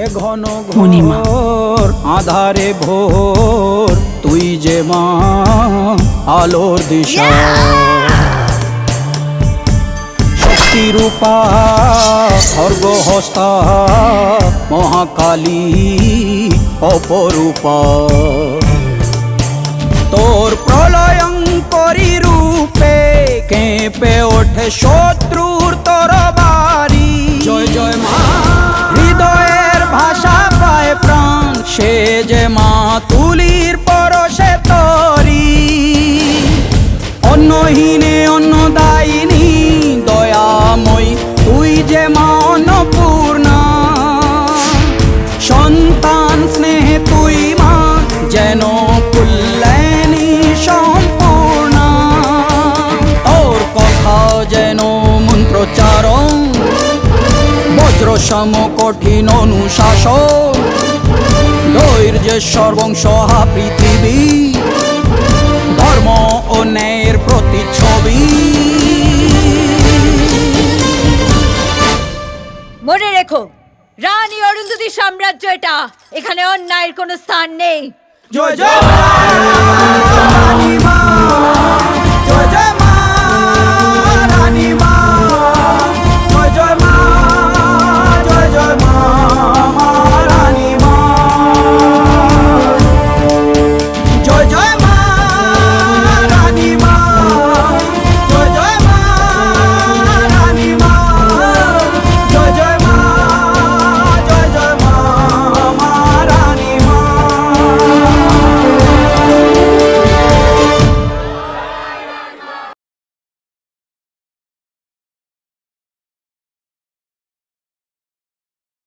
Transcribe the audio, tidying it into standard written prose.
এ ঘন ঘোর আধারে ভোর, তুই যে মা আলোর দিশা। শক্তিরূপা খর্গহস্তা মহাকালী অপরূপা, তোর প্রলয়ঙ্করী রূপে কেঁপে ওঠে শত্রুর তরবারি। জয় জয় মা, হৃদয়ের ভাষা পায় প্রাণ, সে যে মা তুলির পরশে তরি। অন্নহীনে অন্নদায়িনী দয়াময়ী, তুই যে মা অন্নপূর্ণা। সন্তান স্নেহে তুই মা যেন কল্যাণী সম্পূর্ণা। তোর কথা যেন মন্ত্রোচ্চারণ, বজ্র সম কঠিন অনুশাসন। ধৈর্যেশ্বর বংশহা পৃথিবী, ধর্ম ও ন্যায়ের প্রতিচ্ছবি। মনে রেখো, রানী অরুন্ধতী সাম্রাজ্য এটা, এখানে অন্যায়ের কোনো স্থান নেই। জয় জয় রানী মা, জয় জয়।